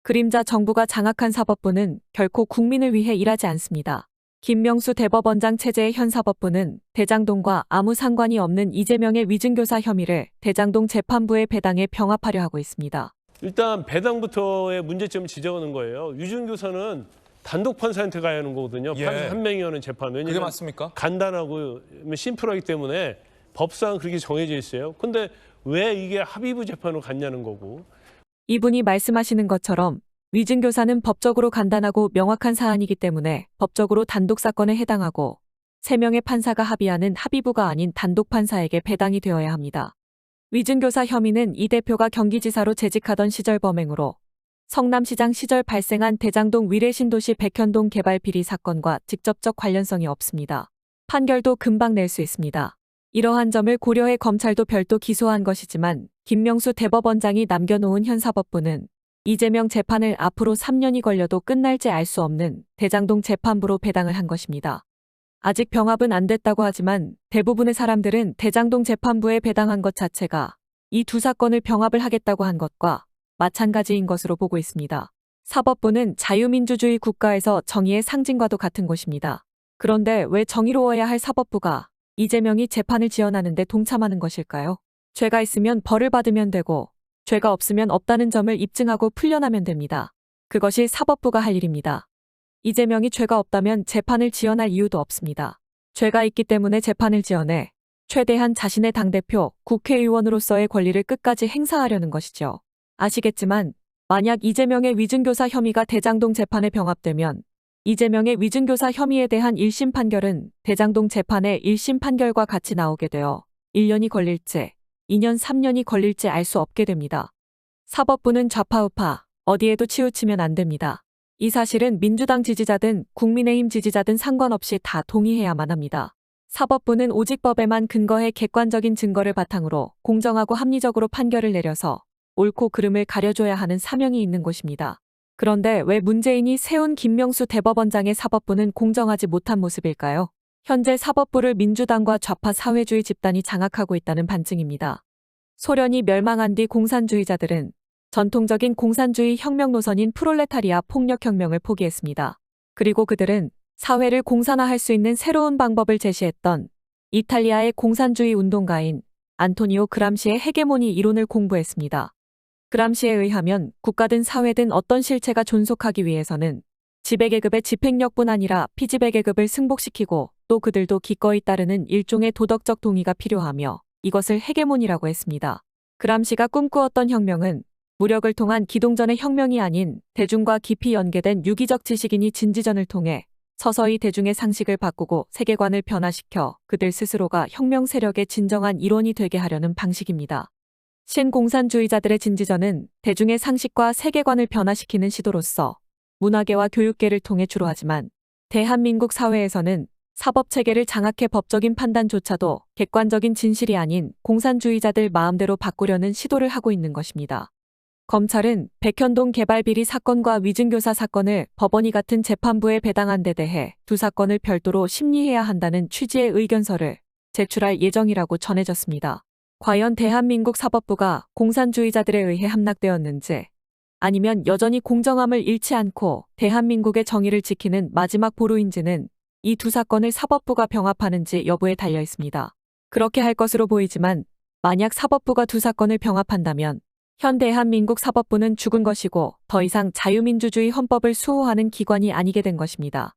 그림자 정부가 장악한 사법부는 결코 국민을 위해 일하지 않습니다. 김명수 대법원장 체제의 현 사법부는 대장동과 아무 상관이 없는 이재명의 위증교사 혐의를 대장동 재판부의 배당에 병합하려 하고 있습니다. 일단 배당부터의 문제점을 지적하는 거예요. 위증교사는 단독 판사한테 가야 하는 거거든요. 예. 판사 한 명이 하는 재판. 그게 왜냐하면 맞습니까? 간단하고 심플하기 때문에 법상 그렇게 정해져 있어요. 근데 왜 이게 합의부 재판으로 갔냐는 거고. 이분이 말씀하시는 것처럼 위증교사는 법적으로 간단하고 명확한 사안이기 때문에 법적으로 단독 사건에 해당하고 3명의 판사가 합의하는 합의부가 아닌 단독 판사에게 배당이 되어야 합니다. 위증교사 혐의는 이 대표가 경기지사로 재직하던 시절 범행으로 성남시장 시절 발생한 대장동 위례신도시 백현동 개발 비리 사건과 직접적 관련성이 없습니다. 판결도 금방 낼 수 있습니다. 이러한 점을 고려해 검찰도 별도 기소한 것이지만 김명수 대법원장이 남겨놓은 현 사법부는 이재명 재판을 앞으로 3년이 걸려도 끝날지 알 수 없는 대장동 재판부로 배당을 한 것입니다. 아직 병합은 안 됐다고 하지만 대부분의 사람들은 대장동 재판부에 배당한 것 자체가 이 두 사건을 병합을 하겠다고 한 것과 마찬가지인 것으로 보고 있습니다. 사법부는 자유민주주의 국가에서 정의의 상징과도 같은 곳입니다. 그런데 왜 정의로워야 할 사법부가 이재명이 재판을 지원하는데 동참하는 것일까요? 죄가 있으면 벌을 받으면 되고 죄가 없으면 없다는 점을 입증하고 풀려나면 됩니다. 그것이 사법부가 할 일입니다. 이재명이 죄가 없다면 재판을 지원할 이유도 없습니다. 죄가 있기 때문에 재판을 지원해 최대한 자신의 당대표, 국회의원으로서의 권리를 끝까지 행사하려는 것이죠. 아시겠지만 만약 이재명의 위증교사 혐의가 대장동 재판에 병합되면 이재명의 위증교사 혐의에 대한 1심 판결은 대장동 재판의 1심 판결과 같이 나오게 되어 1년이 걸릴지 2년 3년이 걸릴지 알 수 없게 됩니다. 사법부는 좌파우파 어디에도 치우치면 안 됩니다. 이 사실은 민주당 지지자든 국민의힘 지지자든 상관없이 다 동의해야만 합니다. 사법부는 오직 법에만 근거해 객관적인 증거를 바탕으로 공정하고 합리적으로 판결을 내려서 옳고 그름을 가려줘야 하는 사명이 있는 곳입니다. 그런데 왜 문재인이 세운 김명수 대법원장의 사법부는 공정하지 못한 모습일까요? 현재 사법부를 민주당과 좌파 사회주의 집단이 장악하고 있다는 반증입니다. 소련이 멸망한 뒤 공산주의자들은 전통적인 공산주의 혁명 노선인 프롤레타리아 폭력혁명을 포기했습니다. 그리고 그들은 사회를 공산화할 수 있는 새로운 방법을 제시했던 이탈리아의 공산주의 운동가인 안토니오 그람시의 헤게모니 이론을 공부했습니다. 그람시에 의하면 국가든 사회든 어떤 실체가 존속하기 위해서는 지배계급의 집행력뿐 아니라 피지배계급을 승복시키고 또 그들도 기꺼이 따르는 일종의 도덕적 동의가 필요하며 이것을 헤게모니라고 했습니다. 그람시가 꿈꾸었던 혁명은 무력을 통한 기동전의 혁명이 아닌 대중과 깊이 연계된 유기적 지식인이 진지전을 통해 서서히 대중의 상식을 바꾸고 세계관을 변화시켜 그들 스스로가 혁명 세력의 진정한 일원이 되게 하려는 방식입니다. 신공산주의자들의 진지전은 대중의 상식과 세계관을 변화시키는 시도로서 문화계와 교육계를 통해 주로 하지만 대한민국 사회에서는 사법체계를 장악해 법적인 판단조차도 객관적인 진실이 아닌 공산주의자들 마음대로 바꾸려는 시도를 하고 있는 것입니다. 검찰은 백현동 개발비리 사건과 위증교사 사건을 법원이 같은 재판부에 배당한 데 대해 두 사건을 별도로 심리해야 한다는 취지의 의견서를 제출할 예정이라고 전해졌습니다. 과연 대한민국 사법부가 공산주의자들에 의해 함락되었는지 아니면 여전히 공정함을 잃지 않고 대한민국의 정의를 지키는 마지막 보루인지는 이 두 사건을 사법부가 병합하는지 여부에 달려 있습니다. 그렇게 할 것으로 보이지만 만약 사법부가 두 사건을 병합한다면 현 대한민국 사법부는 죽은 것이고 더 이상 자유민주주의 헌법을 수호하는 기관이 아니게 된 것입니다.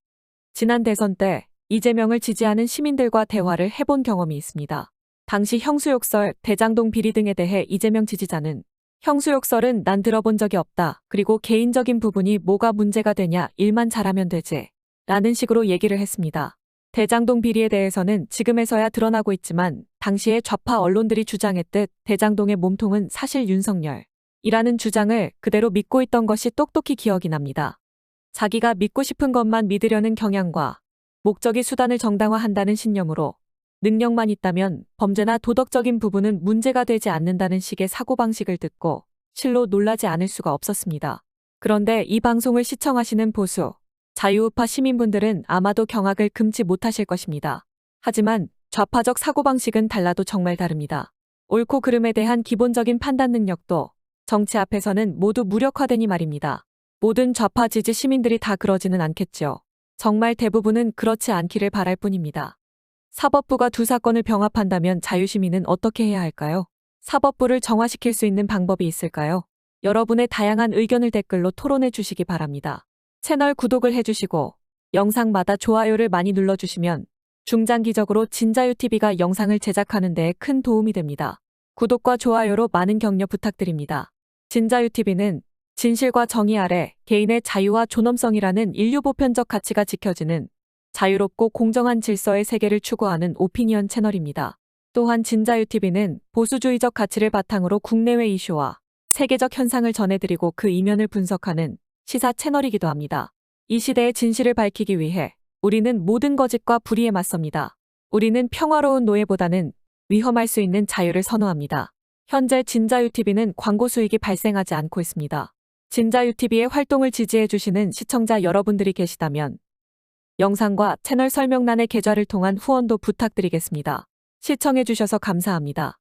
지난 대선 때 이재명을 지지하는 시민들과 대화를 해본 경험이 있습니다. 당시 형수욕설, 대장동 비리 등에 대해 이재명 지지자는 형수욕설은 난 들어본 적이 없다. 그리고 개인적인 부분이 뭐가 문제가 되냐, 일만 잘하면 되지. 라는 식으로 얘기를 했습니다. 대장동 비리에 대해서는 지금에서야 드러나고 있지만 당시에 좌파 언론들이 주장했듯 대장동의 몸통은 사실 윤석열이라는 주장을 그대로 믿고 있던 것이 똑똑히 기억이 납니다. 자기가 믿고 싶은 것만 믿으려는 경향과 목적이 수단을 정당화한다는 신념으로 능력만 있다면 범죄나 도덕적인 부분은 문제가 되지 않는다는 식의 사고방식을 듣고 실로 놀라지 않을 수가 없었습니다. 그런데 이 방송을 시청하시는 보수, 자유우파 시민분들은 아마도 경악을 금치 못하실 것입니다. 하지만 좌파적 사고방식은 달라도 정말 다릅니다. 옳고 그름에 대한 기본적인 판단 능력도 정치 앞에서는 모두 무력화되니 말입니다. 모든 좌파 지지 시민들이 다 그러지는 않겠죠. 정말 대부분은 그렇지 않기를 바랄 뿐입니다. 사법부가 두 사건을 병합한다면 자유시민은 어떻게 해야 할까요? 사법부를 정화시킬 수 있는 방법이 있을까요? 여러분의 다양한 의견을 댓글로 토론해 주시기 바랍니다. 채널 구독을 해주시고 영상마다 좋아요를 많이 눌러주시면 중장기적으로 진자유TV가 영상을 제작하는 데 큰 도움이 됩니다. 구독과 좋아요로 많은 격려 부탁드립니다. 진자유TV는 진실과 정의 아래 개인의 자유와 존엄성이라는 인류 보편적 가치가 지켜지는 자유롭고 공정한 질서의 세계를 추구하는 오피니언 채널입니다. 또한 진자유TV는 보수주의적 가치를 바탕으로 국내외 이슈와 세계적 현상을 전해드리고 그 이면을 분석하는 시사 채널이기도 합니다. 이 시대의 진실을 밝히기 위해 우리는 모든 거짓과 불의에 맞섭니다. 우리는 평화로운 노예보다는 위험할 수 있는 자유를 선호합니다. 현재 진자유TV는 광고 수익이 발생하지 않고 있습니다. 진자유TV의 활동을 지지해 주시는 시청자 여러분들이 계시다면 영상과 채널 설명란의 계좌를 통한 후원도 부탁드리겠습니다. 시청해 주셔서 감사합니다.